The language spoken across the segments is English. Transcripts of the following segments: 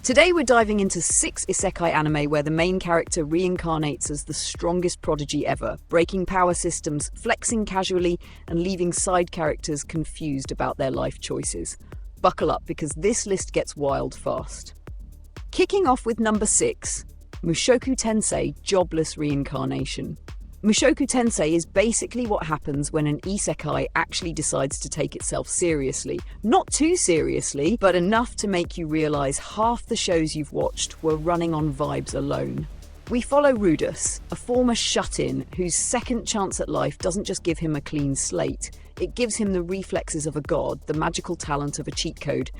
Today we're diving into 6 isekai anime where the main character reincarnates as the strongest prodigy ever, breaking power systems, flexing casually, and leaving side characters confused about their life choices. Buckle up because this list gets wild fast. Kicking off with number 6, Mushoku Tensei, Jobless Reincarnation. Mushoku Tensei is basically what happens when an isekai actually decides to take itself seriously. Not too seriously, but enough to make you realize half the shows you've watched were running on vibes alone. We follow Rudus, a former shut-in whose second chance at life doesn't just give him a clean slate, it gives him the reflexes of a god, the magical talent of a cheat code,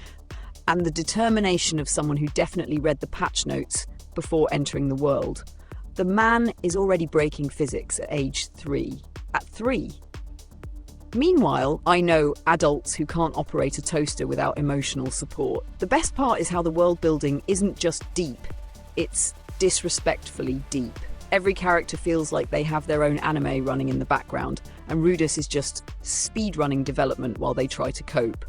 and the determination of someone who definitely read the patch notes before entering the world. The man is already breaking physics at age 3. At 3. Meanwhile, I know adults who can't operate a toaster without emotional support. The best part is how the world building isn't just deep, it's disrespectfully deep. Every character feels like they have their own anime running in the background, and Rudus is just speedrunning development while they try to cope.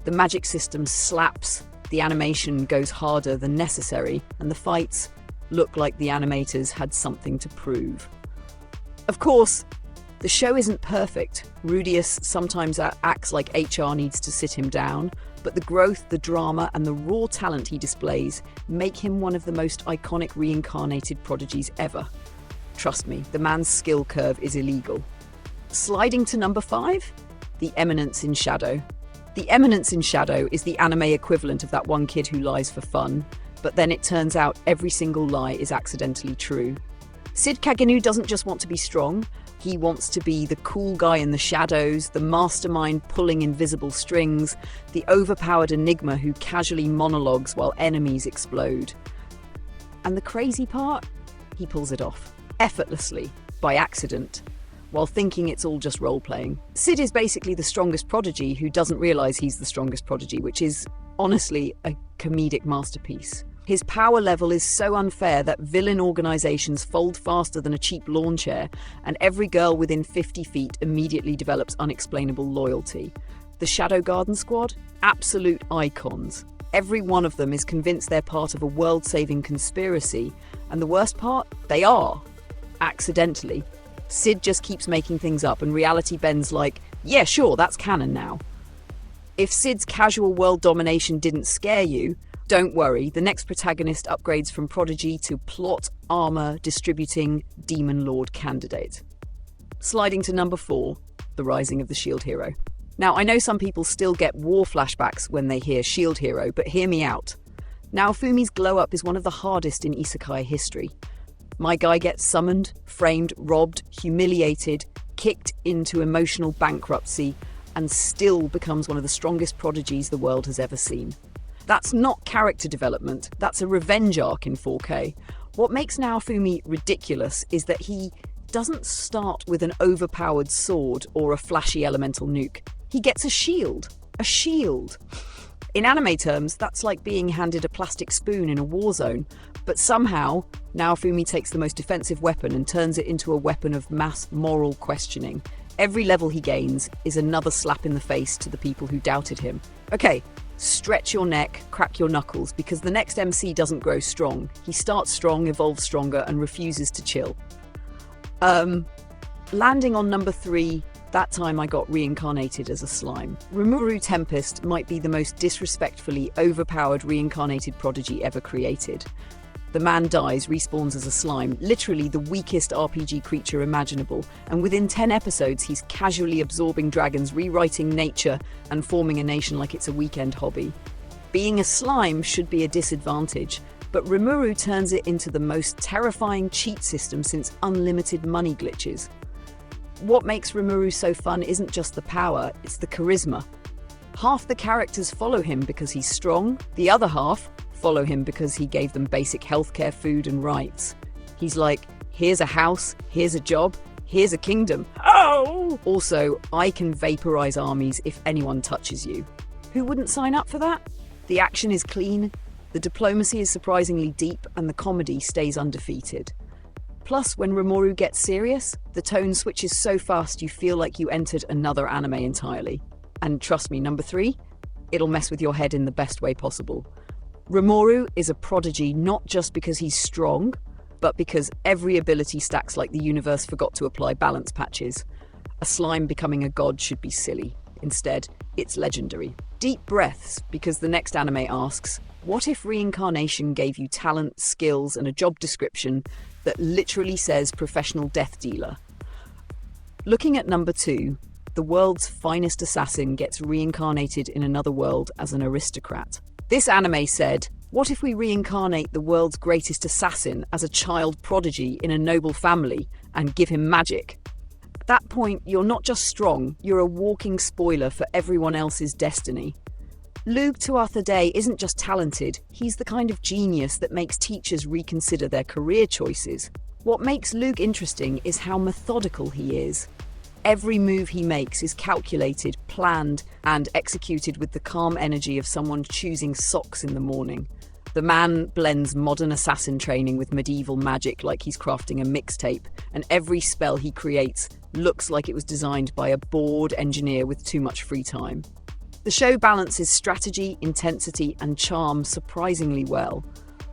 The magic system slaps, the animation goes harder than necessary, and the fights look like the animators had something to prove. Of course, the show isn't perfect. Rudius sometimes acts like HR needs to sit him down, but the growth, the drama, and the raw talent he displays make him one of the most iconic reincarnated prodigies ever. Trust me, the man's skill curve is illegal. Sliding to number 5, the Eminence in Shadow. The Eminence in Shadow is the anime equivalent of that one kid who lies for fun, but then it turns out every single lie is accidentally true. Sid Kagenu doesn't just want to be strong, he wants to be the cool guy in the shadows, the mastermind pulling invisible strings, the overpowered enigma who casually monologues while enemies explode. And the crazy part? He pulls it off, effortlessly, by accident, while thinking it's all just role-playing. Sid is basically the strongest prodigy who doesn't realise he's the strongest prodigy, which is honestly a comedic masterpiece. His power level is so unfair that villain organizations fold faster than a cheap lawn chair, and every girl within 50 feet immediately develops unexplainable loyalty. The Shadow Garden Squad? Absolute icons. Every one of them is convinced they're part of a world-saving conspiracy, and the worst part? They are. Accidentally. Sid just keeps making things up, and reality bends like, yeah, sure, that's canon now. If Sid's casual world domination didn't scare you, don't worry, the next protagonist upgrades from Prodigy to plot, armor, distributing, Demon Lord candidate. Sliding to number 4, The Rising of the Shield Hero. Now, I know some people still get war flashbacks when they hear Shield Hero, but hear me out. Naofumi's glow-up is one of the hardest in isekai history. My guy gets summoned, framed, robbed, humiliated, kicked into emotional bankruptcy, and still becomes one of the strongest prodigies the world has ever seen. That's not character development, that's a revenge arc in 4K. What makes Naofumi ridiculous is that he doesn't start with an overpowered sword or a flashy elemental nuke. He gets a shield. A shield. In anime terms, that's like being handed a plastic spoon in a war zone, but somehow Naofumi takes the most defensive weapon and turns it into a weapon of mass moral questioning. Every level he gains is another slap in the face to the people who doubted him. Okay, stretch your neck, crack your knuckles, because the next MC doesn't grow strong. He starts strong, evolves stronger, and refuses to chill. Landing on number 3, that time I got reincarnated as a slime. Rimuru Tempest might be the most disrespectfully overpowered reincarnated prodigy ever created. The man dies, respawns as a slime, literally the weakest RPG creature imaginable, and within 10 episodes he's casually absorbing dragons, rewriting nature, and forming a nation like it's a weekend hobby. Being a slime should be a disadvantage, but Rimuru turns it into the most terrifying cheat system since unlimited money glitches. What makes Rimuru so fun isn't just the power, it's the charisma. Half the characters follow him because he's strong, the other half follow him because he gave them basic healthcare, food, and rights. He's like, here's a house, here's a job, here's a kingdom. Oh! Also, I can vaporize armies if anyone touches you. Who wouldn't sign up for that? The action is clean, the diplomacy is surprisingly deep, and the comedy stays undefeated. Plus, when Rimuru gets serious, the tone switches so fast you feel like you entered another anime entirely. And trust me, number 3, it'll mess with your head in the best way possible. Rimuru is a prodigy not just because he's strong, but because every ability stacks like the universe forgot to apply balance patches. A slime becoming a god should be silly. Instead, it's legendary. Deep breaths, because the next anime asks, what if reincarnation gave you talent, skills, and a job description that literally says professional death dealer? Looking at number 2, the world's finest assassin gets reincarnated in another world as an aristocrat. This anime said, what if we reincarnate the world's greatest assassin as a child prodigy in a noble family and give him magic? At that point, you're not just strong, you're a walking spoiler for everyone else's destiny. Lug Tuatha isn't just talented, he's the kind of genius that makes teachers reconsider their career choices. What makes Lug interesting is how methodical he is. Every move he makes is calculated, planned, and executed with the calm energy of someone choosing socks in the morning. The man blends modern assassin training with medieval magic like he's crafting a mixtape, and every spell he creates looks like it was designed by a bored engineer with too much free time. The show balances strategy, intensity, and charm surprisingly well.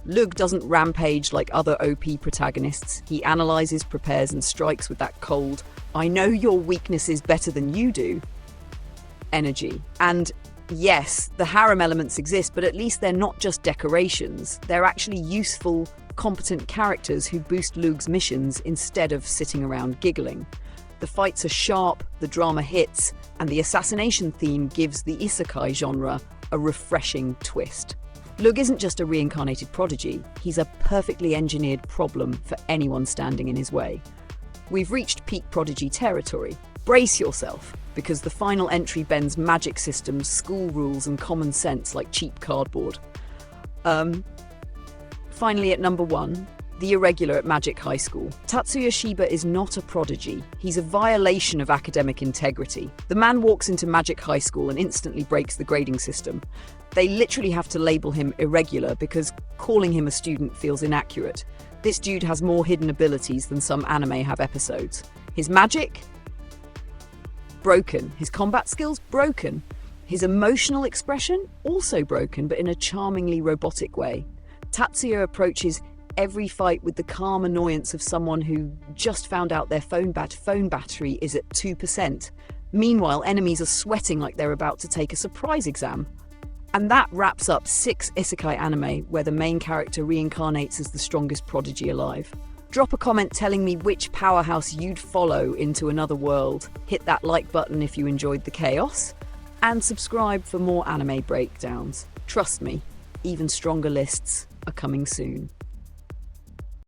Lug doesn't rampage like other OP protagonists. He analyzes, prepares, and strikes with that cold, I know your weakness is better than you do energy. And yes, the harem elements exist, but at least they're not just decorations. They're actually useful, competent characters who boost Lug's missions instead of sitting around giggling. The fights are sharp, the drama hits, and the assassination theme gives the Isekai genre a refreshing twist. Lug isn't just a reincarnated prodigy, he's a perfectly engineered problem for anyone standing in his way. We've reached peak Prodigy territory. Brace yourself, because the final entry bends magic systems, school rules, and common sense like cheap cardboard. Finally, at number 1, the Irregular at Magic High School. Tatsuya Shiba is not a prodigy. He's a violation of academic integrity. The man walks into Magic High School and instantly breaks the grading system. They literally have to label him irregular because calling him a student feels inaccurate. This dude has more hidden abilities than some anime have episodes. His magic? Broken. His combat skills? Broken. His emotional expression? Also broken, but in a charmingly robotic way. Tatsuya approaches every fight with the calm annoyance of someone who just found out their phone battery is at 2%. Meanwhile, enemies are sweating like they're about to take a surprise exam. And that wraps up 6 isekai anime where the main character reincarnates as the strongest prodigy alive. Drop a comment telling me which powerhouse you'd follow into another world. Hit that like button if you enjoyed the chaos. And subscribe for more anime breakdowns. Trust me, even stronger lists are coming soon.